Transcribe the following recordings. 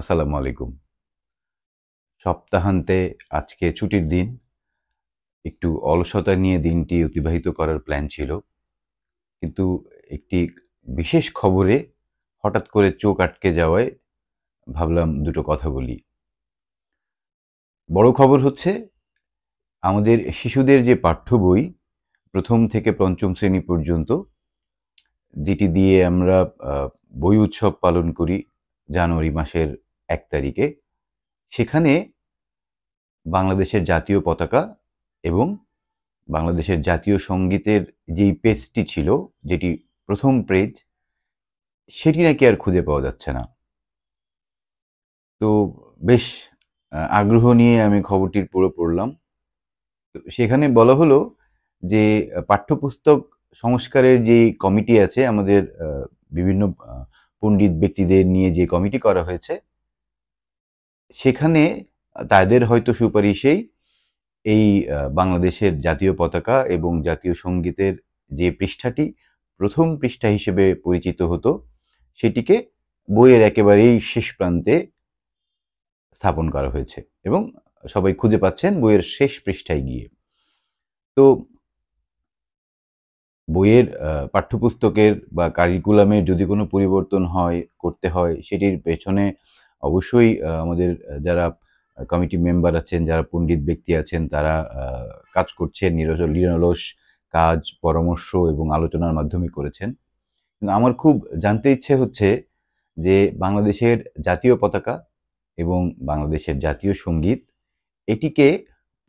আসসালামু আলাইকুম। সপ্তাহান্তে আজকে ছুটির দিন। একটু অলসতা নিয়ে দিনটি অতিবাহিত করার প্ল্যান ছিল। কিন্তু একটি বিশেষ খবরে হঠাৎ করে চোখ আটকে যাওয়ায় ভাবলাম দুটো কথা বলি। বড় খবর হচ্ছে আমাদের শিশুদের যে পাঠ্য বই ১ম থেকে ৫ম শ্রেণী পর্যন্ত যেটি দিয়ে আমরা আ বই উৎসব পালন করি জানুয়ারি মাসের ১ তারিখে, সেখানে বাংলাদেশের জাতীয় পতাকা এবং বাংলাদেশের জাতীয় সংগীতের যেই পেজটি ছিল, যেটি ১ম পেজ, সেটি নাকি আর খুঁজে পাওয়া যাচ্ছে না। তো বেশ আগ্রহ নিয়ে আমি খবরটির পুরো পড়লাম। তো সেখানে বলা হলো যে পাঠ্যপুস্তক সংস্কারের যেই কমিটি আছে আমাদের বিভিন্ন আ পণ্ডিত ব্যক্তিদের নিয়ে যে কমিটি করা হয়েছে, সেখানে তাদের হয়তো সুপারিশেই এই বাংলাদেশের জাতীয় পতাকা এবং জাতীয় সংগীতের যে পৃষ্ঠাটি ১ম পৃষ্ঠা হিসেবে পরিচিত হতো, সেটিকে বইয়ের একেবারেই শেষ প্রান্তে স্থাপন করা হয়েছে এবং সবাই খুঁজে পাচ্ছেন বইয়ের শেষ পৃষ্ঠায় গিয়ে। তো বইয়ের পাঠ্যপুস্তকের বা কারিকুলামের যদি কোনো পরিবর্তন করতে হয়, সেটির পেছনে অবশ্যই আমাদের যারা কমিটি মেম্বার আছেন, যারা পণ্ডিত ব্যক্তি আছেন, তারা কাজ করছেন, নিরলস কাজ, পরামর্শ এবং আলোচনার মাধ্যমে করেছেন। কিন্তু আমার খুব জানতে ইচ্ছে হচ্ছে যে বাংলাদেশের জাতীয় পতাকা এবং বাংলাদেশের জাতীয় সংগীত, এটিকে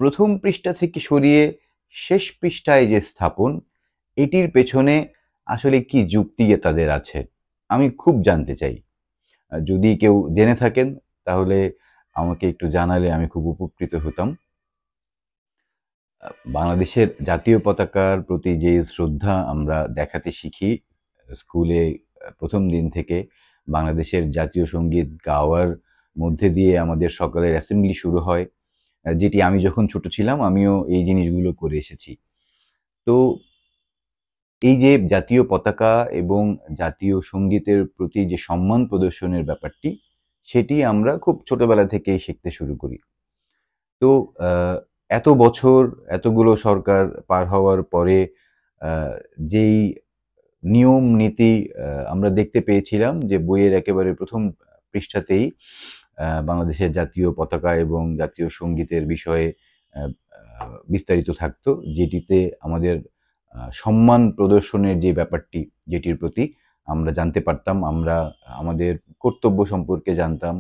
১ম পৃষ্ঠা থেকে সরিয়ে শেষ পৃষ্ঠায় যে স্থাপন, এটির পেছনে আসলে কি যুক্তি তাদের আছে? আমি খুব জানতে চাই। যদি কেউ জেনে থাকেন তাহলে আমাকে একটু জানালে আমি খুব উপকৃত হতাম। বাংলাদেশের জাতীয় পতাকার প্রতি যে শ্রদ্ধা আমরা দেখাতে শিখি স্কুলে ১ম দিন থেকে, বাংলাদেশের জাতীয় সংগীত গাওয়ার মধ্যে দিয়ে আমাদের সকালের অ্যাসেম্বলি শুরু হয়। যেটি আমি যখন ছোট ছিলাম আমিও এই জিনিসগুলো করে এসেছি। তো এই যে জাতীয় পতাকা এবং জাতীয় সংগীতের প্রতি যে সম্মান প্রদর্শনের ব্যাপারটি, সেটি আমরা খুব ছোটবেলা থেকেই শিখতে শুরু করি। তো আ এত বছর, এতগুলো সরকার পার হওয়ার পরে আ যেই নিয়ম নীতি আমরা দেখতে পেয়েছিলাম যে বইয়ের একেবারে ১ম পৃষ্ঠাতেই বাংলাদেশের জাতীয় পতাকা এবং জাতীয় সংগীতের বিষয়ে আ আ বিস্তারিত থাকতো। যেটিতে আমাদের সম্মান প্রদর্শনের যে ব্যাপারটি, যেটির প্রতি আমরা জানতে পারতাম। আমরা আমাদের কর্তব্য সম্পর্কে জানতাম।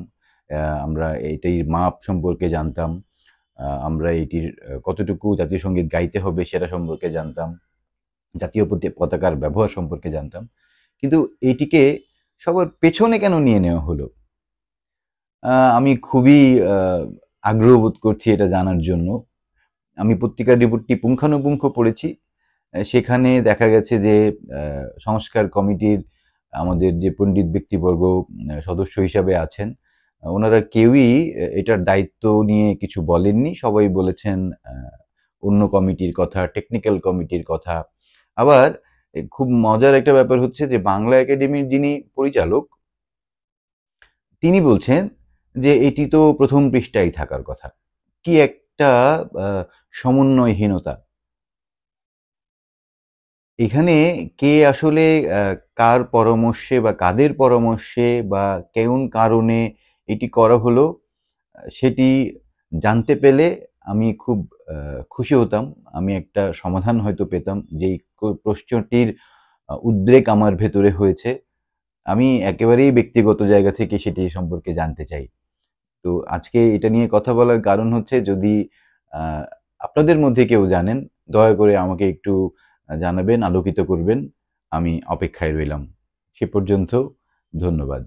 আমরা এটির মাপ সম্পর্কে জানতাম। আমরা এটির কতটুকু জাতীয় সংগীত গাইতে হবে সেটা সম্পর্কে জানতাম। জাতীয় পতাকার ব্যবহার সম্পর্কে জানতাম। কিন্তু এটিকে সবার পেছনে কেন নিয়ে নেওয়া হলো? আমি খুবই আ আগ্রহ বোধ করছি এটা জানার জন্য। আমি পত্রিকার রিপোর্টটি পুঙ্খানুপুঙ্খ পড়েছি। সেখানে দেখা গেছে যে আ সংস্কার কমিটির আমাদের যে পণ্ডিত ব্যক্তিবর্গ সদস্য হিসাবে আছেন, উনারা কেউই এটার দায়িত্ব নিয়ে কিছু বলেননি। সবাই বলেছেন আ অন্য কমিটির কথা, টেকনিক্যাল কমিটির কথা। আবার খুব মজার একটা ব্যাপার হচ্ছে যে বাংলা একাডেমির যিনি পরিচালক, তিনি বলছেন যে এটি তো ১ম পৃষ্ঠায় থাকার কথা। কি একটা আ সমন্বয়হীনতা! এখানে কে আসলে কার পরামর্শে বা কাদের পরামর্শে বা কোন কারণে এটি করা হলো, সেটি জানতে পেলে আমি খুব আ খুশি হতাম। আমি একটা সমাধান হয়তো পেতাম। যেই প্রশ্নটির উদ্রেক আমার ভেতরে হয়েছে, আমি একেবারেই ব্যক্তিগত জায়গা থেকে সেটি সম্পর্কে জানতে চাই। তো আজকে এটা নিয়ে কথা বলার কারণ হচ্ছে যদি আ আপনাদের মধ্যে কেউ জানেন, দয়া করে আমাকে একটু জানাবেন, আলোকিত করবেন। আমি অপেক্ষায় রইলাম। সে পর্যন্ত ধন্যবাদ।